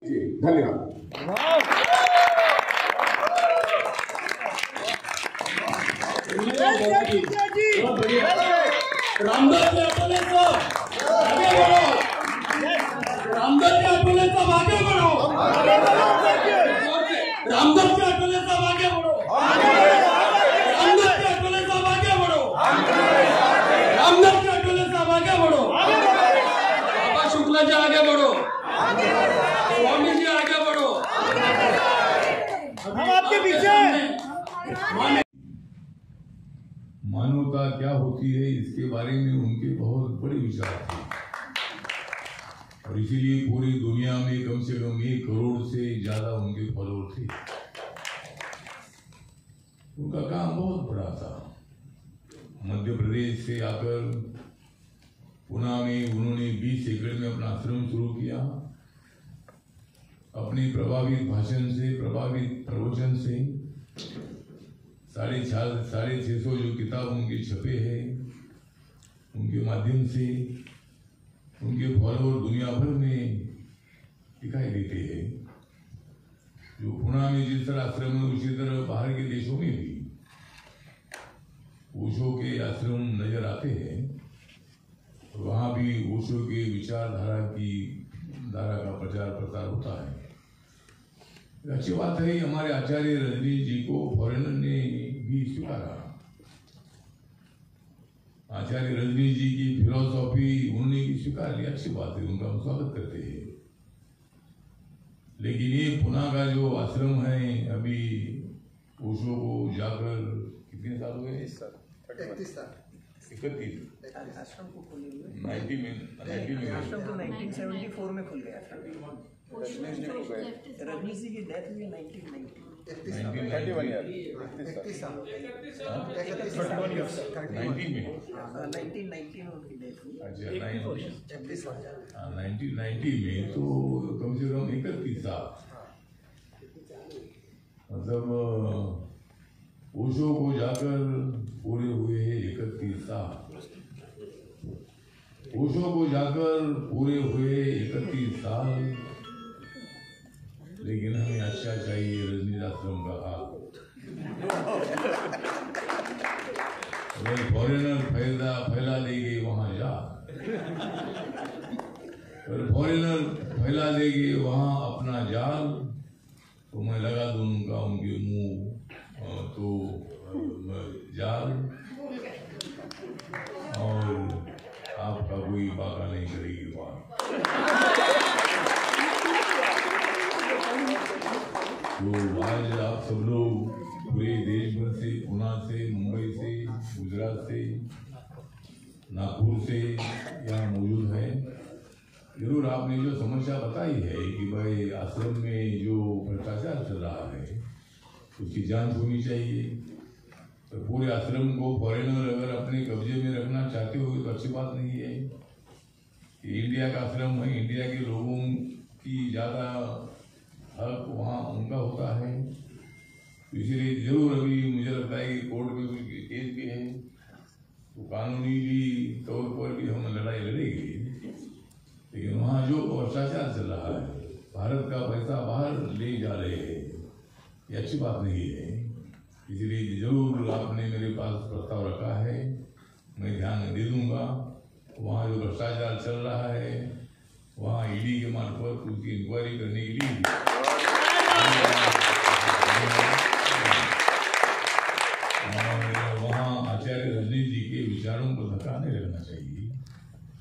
धन्यवाद। रामदास जी अकोले साहब आगे बढ़ो, रामदास जी अकोले साहब आगे बढ़ो, रामदास जी अकोले साहब आगे बढ़ो, रामदास जी अकोले साहब आगे बढ़ो, रामदास जी अकोले साहब आगे बढ़ो, बाबा शुक्ला जी आगे बढ़ो, स्वामी जी आगे बढ़ो, हम आपके पीछे। मानवता क्या होती है इसके बारे में उनके बहुत बड़े विचार थे और इसीलिए पूरी दुनिया में कम से कम 1 करोड़ से ज्यादा उनके फॉलोअर थे। उनका काम बहुत बड़ा था। मध्य प्रदेश से आकर पुणे में उन्होंने 20 एकड़ में अपना आश्रम शुरू किया। अपने प्रभावित भाषण से, प्रभावित प्रवचन से 650 जो किताब उनके छपे हैं उनके माध्यम से उनके फॉलोअर दुनिया भर में दिखाई देते हैं। जो पुणे में जिस तरह आश्रम है उसी तरह बाहर के देशों में भी ओशो के आश्रम नजर आते हैं। वहाँ भी ओशो के विचारधारा का प्रचार प्रसार होता है। अच्छी बात है, हमारे आचार्य रजनीश जी को फॉरेनर ने भी स्वीकारा। आचार्य रजनीश जी की फिलोसॉफी उन्होंने भी स्वीकार लिया, अच्छी बात है, उनका हम स्वागत करते हैं। लेकिन ये पुणे का जो आश्रम है, अभी ओशो को जाकर कितने साल हुए? 31 साल। 31 आश्रम को खुले हुए 90 में आश्रम तो 1974 में खुल गया था। रजनीश जी की डेथ हुई 1990। 31 ईयर 31 साल 90 में 1990 में उनकी डेथ हुई। अच्छा 1990 में तो कम से कम 31 साल, मतलब ओशो को जाकर पूरे हुए 31 साल। ओशो को जाकर पूरे हुए 31 साल, लेकिन हमें अच्छा चाहिए रजनीश आश्रम का हाल। अगर फॉरेनर फैला देंगे वहां जा, अगर फॉरेनर फैला देंगे वहां अपना जाल, तो मैं लगा दूंगा उनके मुंह तो जाल, और आपका कोई बाका नहीं करेगी बात। तो आज आप सब लोग पूरे देश भर से, पुणे से, मुंबई से, गुजरात से, नागपुर से यहाँ मौजूद है। जरूर आपने जो समस्या बताई है कि भाई आश्रम में जो भ्रष्टाचार चल रहा है उसकी जांच होनी चाहिए। तो पूरे आश्रम को फॉरेनर अगर अपने कब्जे में रखना चाहते हो तो अच्छी बात नहीं है। इंडिया का आश्रम है, इंडिया के लोगों की ज़्यादा हक वहाँ उनका होता है। तो इसलिए जरूर अभी मुझे लगता है कि कोर्ट में कुछ केस भी है, तो कानूनी भी तौर पर भी हम लड़ाई लड़ेंगे। लेकिन वहाँ जो भ्रष्टाचार चल रहा है, भारत का पैसा बाहर ले जा रहे हैं, ये अच्छी बात नहीं है। इसलिए जरूर आपने मेरे पास प्रस्ताव रखा है, मैं ध्यान दे दूंगा। वहाँ जो भ्रष्टाचार चल रहा है वहाँ ईडी के मार्फत उसकी इंक्वायरी करने के लिए वहाँ आचार्य रजनीश जी के विचारों को धक्का नहीं लगना चाहिए।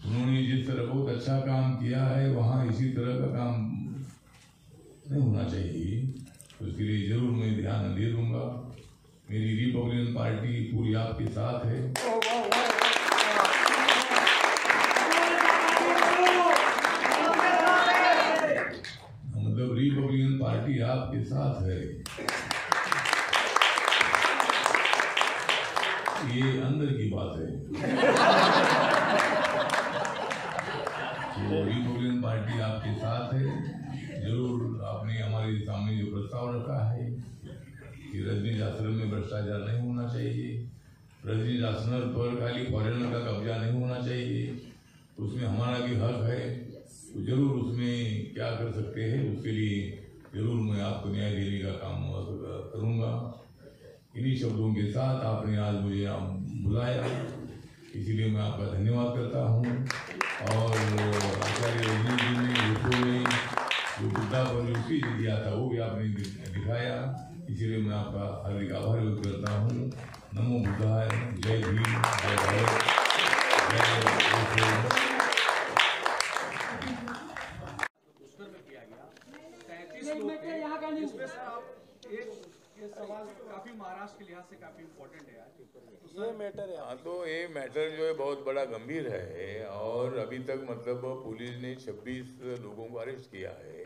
उन्होंने जिस तरह बहुत अच्छा काम किया है वहाँ इसी तरह का काम नहीं होना चाहिए। उसके लिए जरूर मैं ध्यान दे दूंगा। मेरी रिपब्लिकन पार्टी पूरी आपके साथ है। मतलब रिपब्लिकन पार्टी आपके साथ है, ये अंदर की बात है। तो रिपब्लिकन पार्टी आपके साथ है। जरूर आपने हमारे सामने जो प्रस्ताव रखा है कि रजनीश आश्रम में भ्रष्टाचार नहीं होना चाहिए, रजनीश आश्रम पर खाली फॉरेनर का कब्जा नहीं होना चाहिए, उसमें हमारा भी हक है। तो जरूर उसमें क्या कर सकते हैं उसके लिए जरूर मैं आपको न्याय देने का काम करूँगा। इन्हीं शब्दों के साथ आपने आज मुझे बुलाया, इसीलिए मैं आपका धन्यवाद करता हूँ। और आचार्य रजनी जी ने लोगों में जो बुद्धा पर जो स्पीच दिया था वो भी आपने दिखाया, इसीलिए मैं आपका हार्दिक आभार व्यक्त करता हूँ। नमो बुद्धाय, जय भीम, जय भारत, जय ये सवाल काफी महाराष्ट्र के लिहाज से काफी इम्पोर्टेंट है यार। ये मैटर है। हाँ, तो ये मैटर जो है बहुत बड़ा गंभीर है और अभी तक मतलब पुलिस ने 26 लोगों को अरेस्ट किया है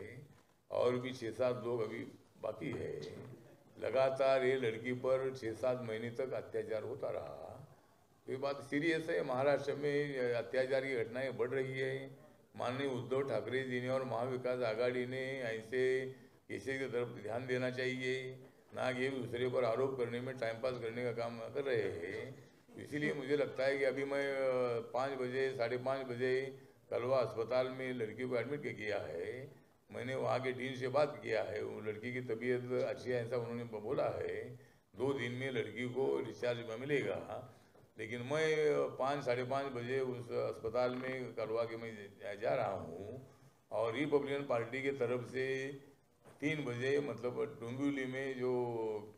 और भी 6-7 लोग अभी बाकी है। लगातार ये लड़की पर 6-7 महीने तक अत्याचार होता रहा। ये बात सीरियस है। महाराष्ट्र में अत्याचार की घटनाएं बढ़ रही है। माननीय उद्धव ठाकरे जी ने और महाविकास आघाड़ी ने ऐसे केसेस की तरफ ध्यान देना चाहिए, ना कि दूसरे पर आरोप करने में टाइम पास करने का काम कर रहे हैं। इसीलिए मुझे लगता है कि अभी मैं 5 बजे 5:30 बजे कलवा अस्पताल में लड़की को एडमिट किया है। मैंने वहाँ के डीन से बात किया है, वो लड़की की तबीयत अच्छी है ऐसा उन्होंने बोला है। 2 दिन में लड़की को डिस्चार्ज मिलेगा। लेकिन मैं 5-5:30 बजे उस अस्पताल में कलवा के मैं जा रहा हूँ और रिपब्लिकन पार्टी की तरफ से 3 बजे मतलब डोंबिवली में जो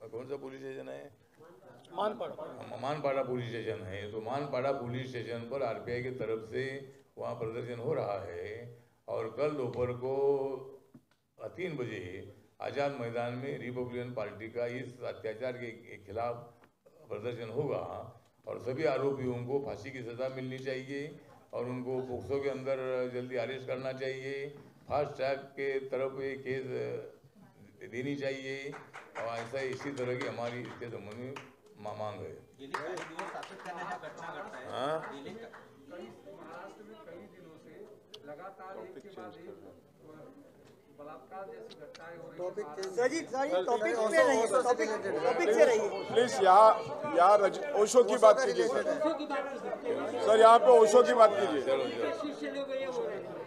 कौन सा पुलिस स्टेशन है, मानपाड़ा पुलिस स्टेशन है, तो मानपाड़ा पुलिस स्टेशन पर आरपीआई की तरफ से वहाँ प्रदर्शन हो रहा है। और कल दोपहर को 3 बजे आज़ाद मैदान में रिपब्लिकन पार्टी का इस अत्याचार के खिलाफ प्रदर्शन होगा और सभी आरोपियों को फांसी की सज़ा मिलनी चाहिए और उनको पोक्सो के अंदर जल्दी अरेस्ट करना चाहिए। फास्ट ट्रैक के तरफ ये केस देनी चाहिए और ऐसा इसी तरह की हमारी इसके संबंध में मांग है। हाँ, महाराष्ट्र में कई दिनों से लगातार एक के बाद एक बलात्कार जैसी घटनाएं हो रही हैं। टॉपिक से रहिए प्लीज। यहाँ ओशो की बात कीजिए सर, यहाँ पे ओशो की बात कीजिए।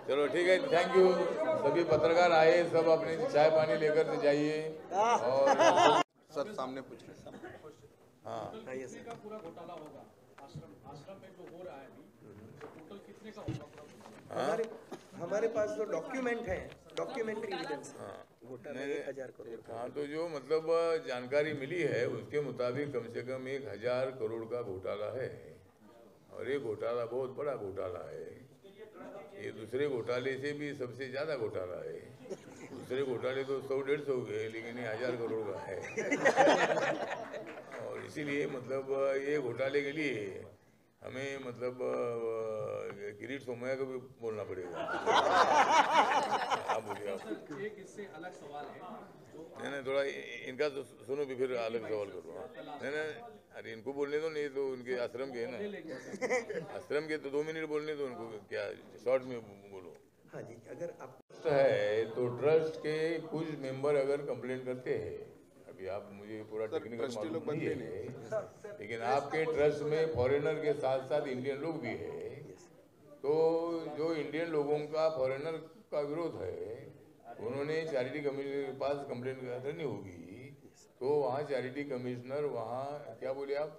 चलो ठीक है, थैंक यू। सभी पत्रकार आए, सब अपने चाय पानी लेकर के जाइए। और सर सामने पूछ रहे हैं। हाँ, का पूरा घोटाला होगा आश्रम में जो हो रहा है अभी, टोटल कितने का होगा? हमारे पास जो डॉक्यूमेंट है, डॉक्यूमेंट्री एविडेंस घोटाला 1000 करोड़। हाँ, तो जो मतलब जानकारी मिली है उसके मुताबिक कम से कम 1000 करोड़ का घोटाला है और ये घोटाला बहुत बड़ा घोटाला है। ये दूसरे घोटाले से भी सबसे ज़्यादा घोटाला है। दूसरे घोटाले तो 100-150 गए, लेकिन ये 1000 करोड़ का है। और इसीलिए मतलब ये घोटाले के लिए हमें मतलब किरीट सोमैया को भी बोलना पड़ेगा। आप बोलिए। आप एक इससे अलग सवाल है। नहीं, थोड़ा इनका तो सुनो भी, फिर अलग सवाल करो। नहीं, अरे इनको बोलने दो, नहीं तो उनके आश्रम के है ना, आश्रम के तो 2 मिनट बोलने दो उनको, क्या शॉर्ट में बोलो। हाँ जी, अगर आप है तो ट्रस्ट के कुछ मेंबर अगर कंप्लेंट करते हैं, अभी आप मुझे पूरा टेक्निकल मालूम नहीं है, लेकिन आपके ट्रस्ट में फॉरेनर के साथ साथ इंडियन लोग भी है, तो जो इंडियन लोगों का फॉरेनर का विरोध है उन्होंने चैरिटी कमिश्नर के पास कंप्लेंट करनी होगी। तो वहाँ चैरिटी कमिश्नर वहाँ क्या बोले आप,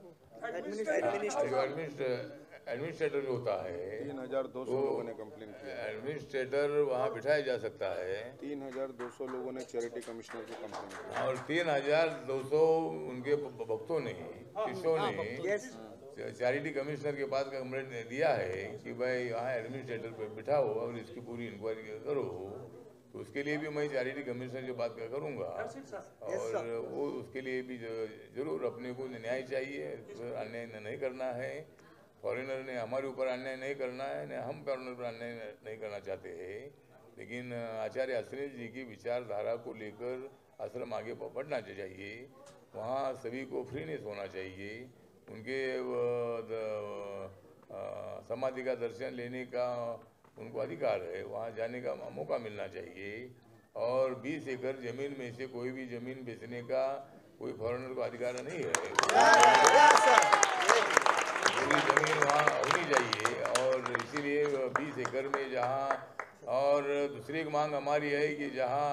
एडमिनिस्ट्रेटर जो होता है 3200 लोगों ने कंप्लेन किया। एडमिनिस्ट्रेटर वहाँ बिठाया जा सकता है। 3200 लोगों ने चैरिटी कमिश्नर को कंप्लेन किया और 3200 उनके भक्तों ने, शिष्यों ने चैरिटी कमिश्नर के पास कंप्लेंट दिया है कि भाई यहाँ एडमिनिस्ट्रेटर पे बिठाओ और इसकी पूरी इंक्वायरी करो। तो उसके लिए भी मैं चैरिटी कमिश्नर से बात करूँगा और वो उसके लिए भी जरूर अपने को न्याय चाहिए, अन्याय नहीं करना है। फॉरेनर ने हमारे ऊपर अन्याय नहीं करना है, न हम फॉरेनर पर अन्याय नहीं करना चाहते हैं। लेकिन आचार्य अश्विनी जी की विचारधारा को लेकर आश्रम आगे बढ़ना चाहिए। वहाँ सभी को फ्रीनेस होना चाहिए। उनके समाधि का दर्शन लेने का उनको अधिकार है, वहाँ जाने का मौका मिलना चाहिए। और 20 एकड़ जमीन में से कोई भी जमीन बेचने का कोई फॉरेनर को अधिकार नहीं है। पूरी जमीन वहाँ होनी चाहिए और इसीलिए 20 एकड़ में जहाँ और दूसरी एक मांग हमारी है कि जहाँ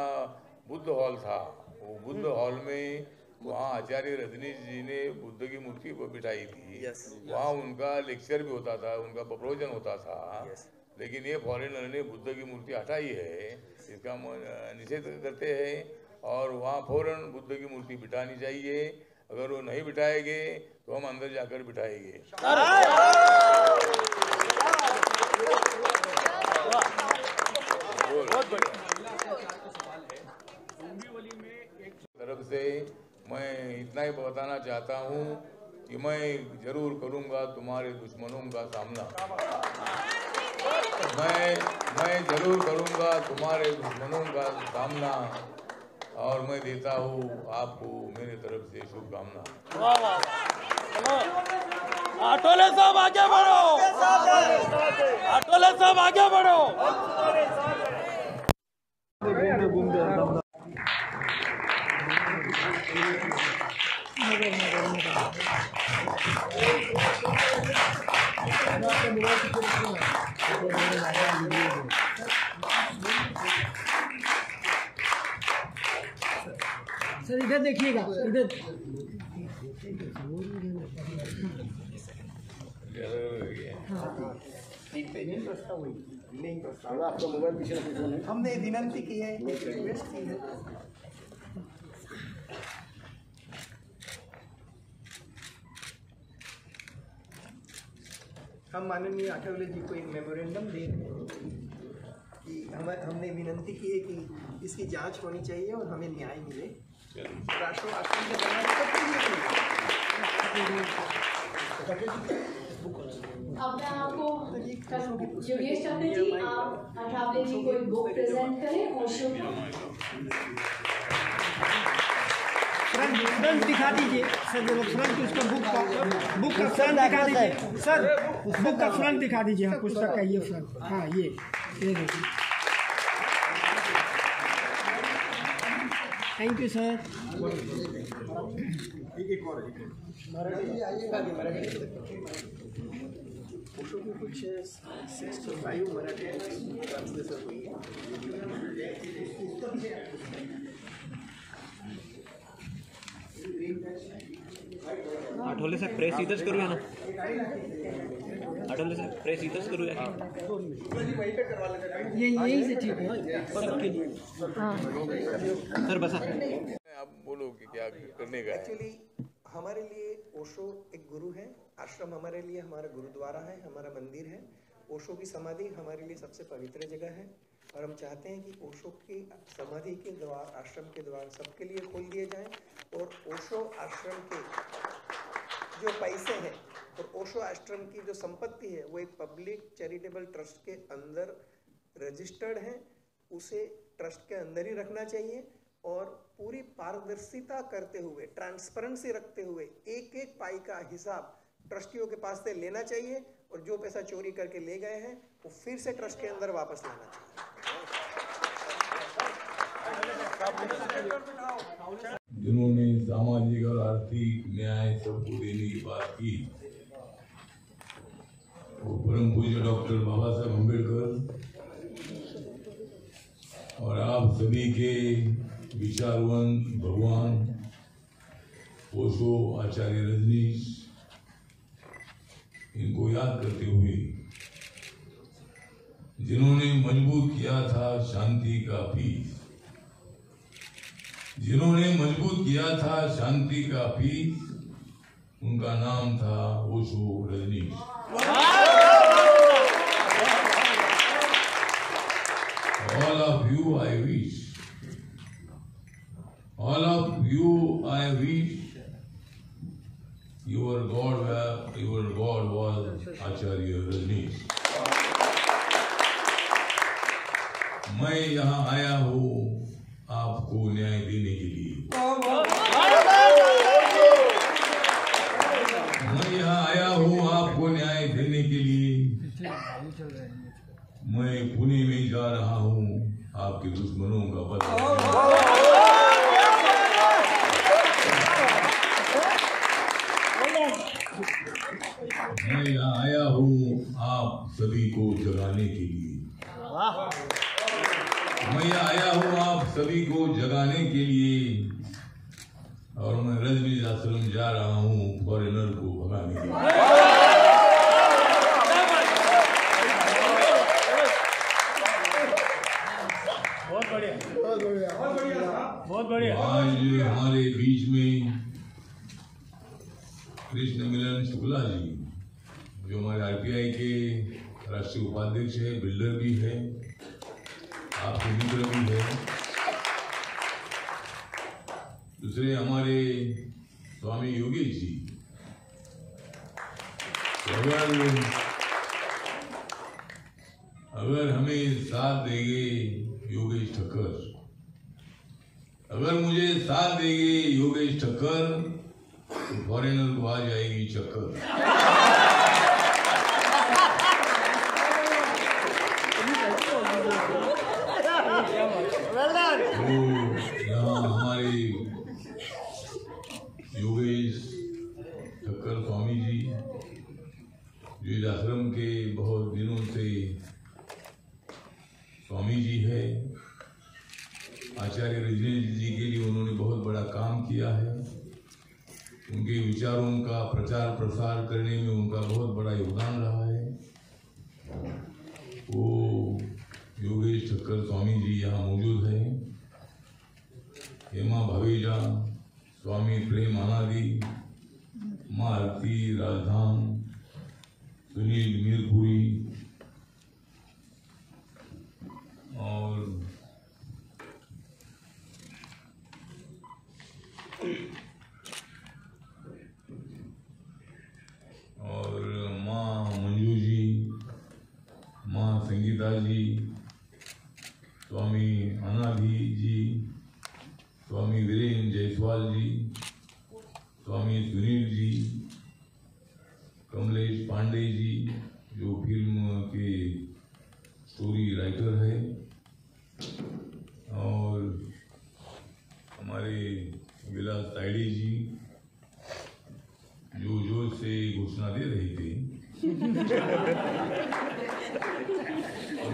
बुद्ध हॉल था, वो बुद्ध हॉल में वहाँ आचार्य रजनीश जी ने बुद्ध की मूर्ति को बिठाई थी। वहाँ उनका लेक्चर भी होता था, उनका प्रवचन होता था। लेकिन ये फॉरेनर ने बुद्ध की मूर्ति हटाई है, इसका निषेध करते हैं और वहाँ फौरन बुद्ध की मूर्ति बिठानी चाहिए। अगर वो नहीं बिठाएंगे तो हम अंदर जाकर बिठाएंगे। तरफ से मैं इतना ही बताना चाहता हूँ कि मैं जरूर करूँगा तुम्हारे दुश्मनों का सामना। मैं जरूर करूँगा तुम्हारे दुश्मनों का सामना और मैं देता हूँ आपको मेरे तरफ से शुभकामना। आठवले साहब आगे बढ़ो, आठवले साहब आगे बढ़ो। सर इधर देखिएगा, इधर हमने विनंती की है, हम माननीय आठवले जी को एक मेमोरेंडम दे रहे हैं कि हमने विनंती की है कि इसकी जांच होनी चाहिए और हमें न्याय मिले। राष्ट्र आश्रम के अब मैं आपको योगेश चंद्र जी, आप अठावले जी को एक बुक प्रेजेंट करें। ओशो फ्रंट दिखा दीजिए सर, जो फ्रंट उसका बुक का फ्रंट दिखा दीजिए सर, बुक का फ्रंट दिखा दीजिए। हाँ, पुस्तक का ये फ्रंट, हाँ ये देखिए। Thank you sir. ओशो की कुछ 65 मराठी ट्रांसलेशन हुई है। आठवले साहेब प्रेस इथंच करूया ना, आठवले साहेब प्रेस इथंच करूया की ये यही से ठीक है सबके लिए। सर बसा, आप बोलो कि क्या करने का है। एक्चुअली हमारे लिए ओशो एक गुरु है, आश्रम हमारे लिए हमारा गुरुद्वारा है, हमारा मंदिर है। ओशो की समाधि हमारे लिए सबसे पवित्र जगह है और हम चाहते हैं कि ओशो की समाधि के द्वार, आश्रम के द्वार सबके लिए खोल दिए जाएं और ओशो आश्रम के जो पैसे हैं और ओशो आश्रम की जो संपत्ति है वो एक पब्लिक चैरिटेबल ट्रस्ट के अंदर रजिस्टर्ड है, उसे ट्रस्ट के अंदर ही रखना चाहिए और पूरी पारदर्शिता करते हुए, ट्रांसपेरेंसी रखते हुए एक एक पाई का हिसाब ट्रस्टियों के पास से लेना चाहिए और जो पैसा चोरी करके ले गए हैं वो फिर से ट्रस्ट के अंदर वापस लाना चाहिए। जिन्होंने सामाजिक और आर्थिक न्याय सबको देने की बात की, वो परम पूज्य डॉक्टर बाबा साहब अम्बेडकर और आप सभी के विचारवंत भगवान ओशो, आचार्य रजनीश, इनको याद करते हुए जिन्होंने मजबूत किया था शांति का पीस, जिन्होंने मजबूत किया था शांति का पीस, उनका नाम था Osho Rajneesh. All of you I wish, all of you I wish your God was आचार्य रजनीश। मैं यहाँ आया हूँ आपको न्याय देने के लिए। मैं यहाँ आया हूँ आपको न्याय देने के लिए। मैं पुणे में जा रहा हूँ आपके दुश्मनों का बदला। मैं यहाँ आया हूँ आप सभी को जगाने के लिए। को जगाने के लिए, और मैं रजनीश आश्रम जा रहा हूँ फॉरेनर को भगाने के लिए। बहुत बढ़िया। आज हमारे बीच में कृष्ण मिलन शुक्ला जी, जो हमारे आरपीआई के राष्ट्रीय उपाध्यक्ष है, बिल्डर भी है, आपके मित्र भी है। दूसरे हमारे स्वामी योगेश जी, अगर हमें साथ देंगे योगेश ठक्कर, अगर मुझे साथ देंगे योगेश ठक्कर, तो फॉरेनर को आ जाएगी चक्कर। तो यहाँ हमारे योगेश ठक्कर स्वामी जी, जो इस आश्रम के बहुत दिनों से स्वामी जी है, आचार्य रजनीश जी के लिए उन्होंने बहुत बड़ा काम किया है। उनके विचारों का प्रचार प्रसार करने में उनका बहुत बड़ा योगदान रहा है। वो योगेश ठक्कर स्वामी जी यहाँ मौजूद है। हेमा भवेजा, स्वामी प्रेम अनादि, माँ आरती राजधान, सुनील मीरपुरी और माँ मंजू जी, माँ संगीता जी, स्वामी अनाधि जी, स्वामी वीरेंद्र जायसवाल जी, स्वामी सुनील जी, कमलेश पांडे जी, जो फिल्म के स्टोरी राइटर है, और हमारे विलास तायडे जी, जो जोश से घोषणा दे रहे थे। तो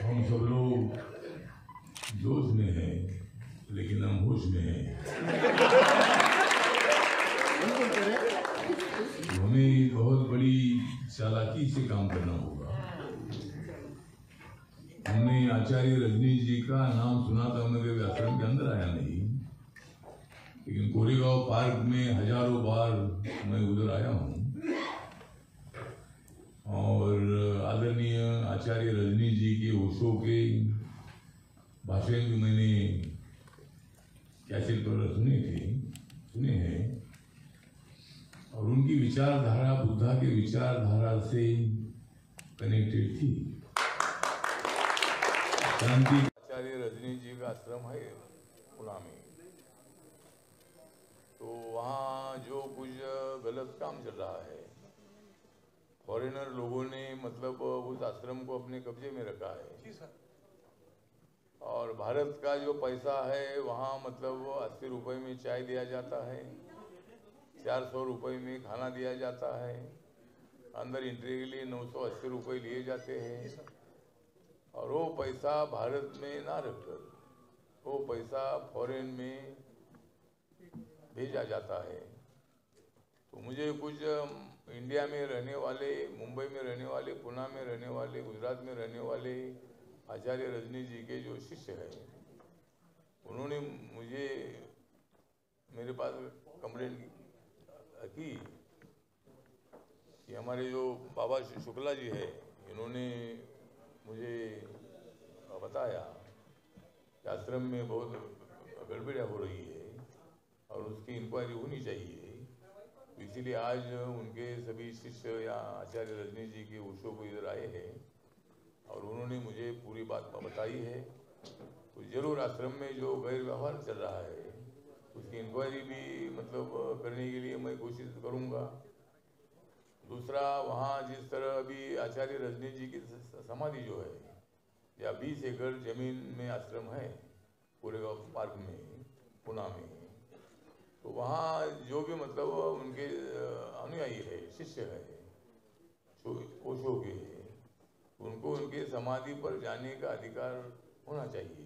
हम सब लोग जोश में हैं, लेकिन हम होश में हैं। तो हमें बहुत बड़ी चालाकी से काम करना होगा। हमने आचार्य रजनीश जी का नाम सुना था, उन्होंने आश्रम के अंदर आया नहीं, लेकिन कोरेगांव पार्क में हजारों बार मैं उधर आया हूँ, और आदरणीय आचार्य रजनीश जी के ओशो के भाषण भी मैंने कैसेट पर सुने हैं, और उनकी विचारधारा बुद्धा के विचारधारा से कनेक्टेड थी। शांति आचार्य रजनीश जी का आश्रम है पुणे में, तो वहाँ जो कुछ गलत काम चल रहा है, फॉरेनर लोगों ने मतलब उस आश्रम को अपने कब्जे में रखा है। और भारत का जो पैसा है वहाँ मतलब 80 रुपए में चाय दिया जाता है, 400 रुपए में खाना दिया जाता है, अंदर एंट्री के लिए 980 रुपए लिए जाते हैं, और वो पैसा भारत में ना रखकर वो पैसा फॉरेन में भेजा जाता है। तो मुझे कुछ इंडिया में रहने वाले, मुंबई में रहने वाले, पुणे में रहने वाले, गुजरात में रहने वाले आचार्य रजनीश जी के जो शिष्य हैं, उन्होंने मुझे मेरे पास कंप्लेंट की कि हमारे जो बाबा शुक्ला जी है, इन्होंने मुझे बताया कि आश्रम में बहुत गड़बड़ियाँ हो रही है और उसकी इंक्वायरी होनी चाहिए। तो इसीलिए आज उनके सभी शिष्य या आचार्य रजनीश जी के ओशो को इधर आए हैं और उन्होंने मुझे पूरी बात बताई है। तो जरूर आश्रम में जो गैर व्यवहार चल रहा है उसकी इंक्वायरी भी मतलब करने के लिए मैं कोशिश करूँगा। दूसरा, वहाँ जिस तरह अभी आचार्य रजनीश जी की समाधि जो है, या 20 एकड़ जमीन में आश्रम है कोरेगांव पार्क में, पुणे में, तो वहाँ जो भी मतलब उनके अनुयायी है, शिष्य है, ओशो के, उनको उनके समाधि पर जाने का अधिकार होना चाहिए।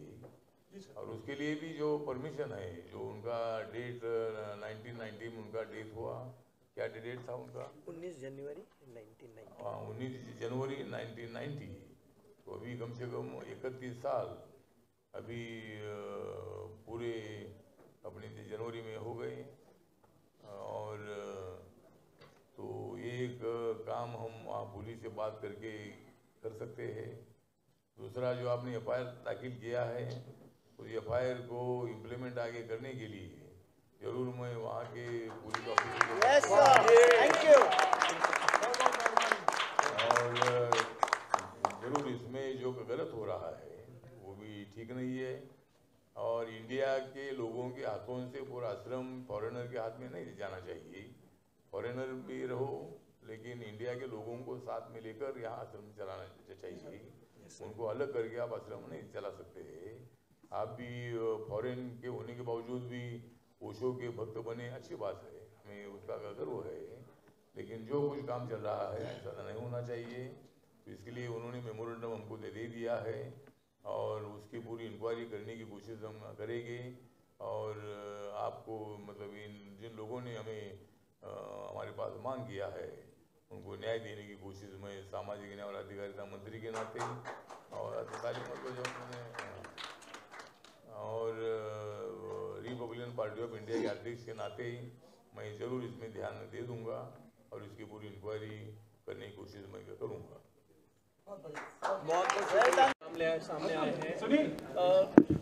और उसके लिए भी जो परमिशन है, जो उनका डेट 1990 में उनका डेथ हुआ, क्या डेट था उनका? 19 जनवरी 1990। हाँ, 19 जनवरी 1990। तो अभी कम से कम 31 साल अभी पूरे अपने जनवरी में हो गए। और तो एक काम हम वहाँ पुलिस से बात करके कर सकते हैं। दूसरा, जो आपने FIR दाखिल किया है, तो FIR को इम्प्लीमेंट आगे करने के लिए जरूर मैं वहाँ के पुलिस ऑफिसर और जरूर इसमें जो गलत हो रहा है वो भी ठीक नहीं है। और इंडिया के लोगों के हाथों से पूरा आश्रम फॉरेनर के हाथ में नहीं जाना चाहिए। फॉरेनर भी रहो, लेकिन इंडिया के लोगों को साथ में लेकर यहाँ आश्रम चलाना चाहिए। उनको अलग करके आप आश्रम नहीं चला सकते। आप भी फॉरेन के होने के बावजूद भी ओशो के भक्त बने, अच्छी बात है, हमें उसका गर्व है। लेकिन जो कुछ काम चल रहा है ऐसा नहीं होना चाहिए। तो इसके लिए उन्होंने मेमोरेंडम हमको दे दिया है और उसकी पूरी इंक्वायरी करने की कोशिश हम करेंगे। और आपको मतलब इन जिन लोगों ने हमें हमारे पास मांग किया है उनको न्याय देने की कोशिश मैं सामाजिक न्याय और अधिकारिता मंत्री के नाते और और रिपब्लिकन पार्टी ऑफ इंडिया के अध्यक्ष के नाते मैं जरूर इसमें ध्यान दे दूंगा और इसकी पूरी इंक्वायरी करने की कोशिश मैं करूंगा।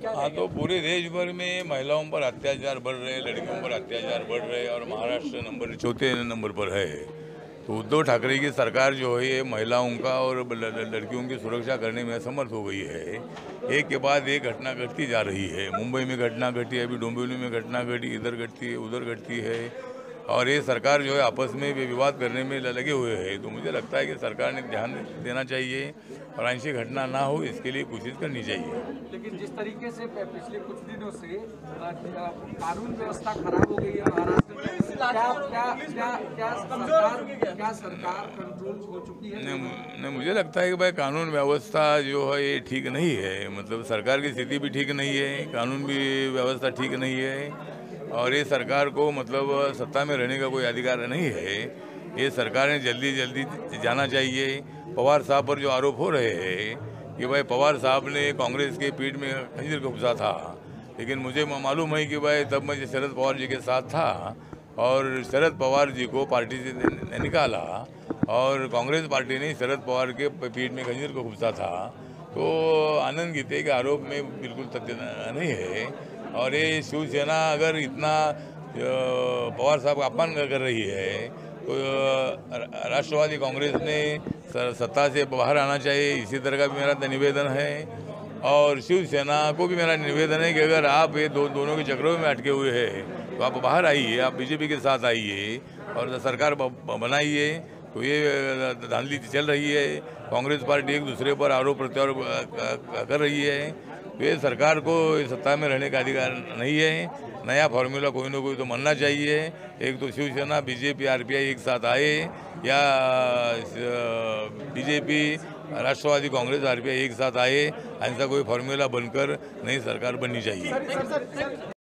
हाँ, तो पूरे देश भर में महिलाओं पर अत्याचार बढ़ रहे, लड़कियों पर अत्याचार बढ़ रहे और महाराष्ट्र नंबर 4 नंबर पर है। तो उद्धव ठाकरे की सरकार जो है ये महिलाओं का और लड़कियों की सुरक्षा करने में असमर्थ हो गई है। एक के बाद एक घटना घटती जा रही है। मुंबई में घटना घटी, अभी डोंबिवली में घटना घटी, इधर घटती है, उधर घटती है। और ये सरकार जो है आपस में विवाद करने में लगे हुए हैं। तो मुझे लगता है कि सरकार ने ध्यान देना चाहिए और ऐसी घटना ना हो इसके लिए कोशिश करनी चाहिए। लेकिन जिस तरीके से पिछले कुछ दिनों से कानून व्यवस्था खराब हो गई है महाराष्ट्र में, क्या सरकार कंट्रोल हो चुकी है? नहीं, मुझे लगता है कि भाई कानून व्यवस्था जो है ये ठीक नहीं है। मतलब सरकार की स्थिति भी ठीक नहीं है, कानून भी व्यवस्था ठीक नहीं है। और ये सरकार को मतलब सत्ता में रहने का कोई अधिकार नहीं है। ये सरकार ने जल्दी जल्दी जाना चाहिए। पवार साहब पर जो आरोप हो रहे हैं कि भाई पवार साहब ने कांग्रेस के पीठ में खंजर को घुसा था, लेकिन मुझे मालूम है कि भाई तब मैं शरद पवार जी के साथ था और शरद पवार जी को पार्टी से निकाला और कांग्रेस पार्टी ने शरद पवार के पीठ में खंजर को घुसा था। तो आनंद गीते के आरोप में बिल्कुल तथ्य नहीं है। और ये शिवसेना अगर इतना पवार साहब का अपमान कर रही है तो राष्ट्रवादी कांग्रेस ने सत्ता से बाहर आना चाहिए। इसी तरह का भी मेरा निवेदन है। और शिवसेना को भी मेरा निवेदन है कि अगर आप ये दोनों के चक्रों में अटके हुए हैं तो आप बाहर आइए, आप बीजेपी के साथ आइए और सरकार बनाइए। तो ये धांधली चल रही है, कांग्रेस पार्टी एक दूसरे पर आरोप प्रत्यारोप कर रही है। तो ये सरकार को सत्ता में रहने का अधिकार नहीं है। नया फॉर्मूला कोई ना कोई तो बनना चाहिए। एक तो शिवसेना, बीजेपी, RPI एक साथ आए या बीजेपी, राष्ट्रवादी कांग्रेस, RPI एक साथ आए, ऐसा कोई फॉर्मूला बनकर नई सरकार बननी चाहिए।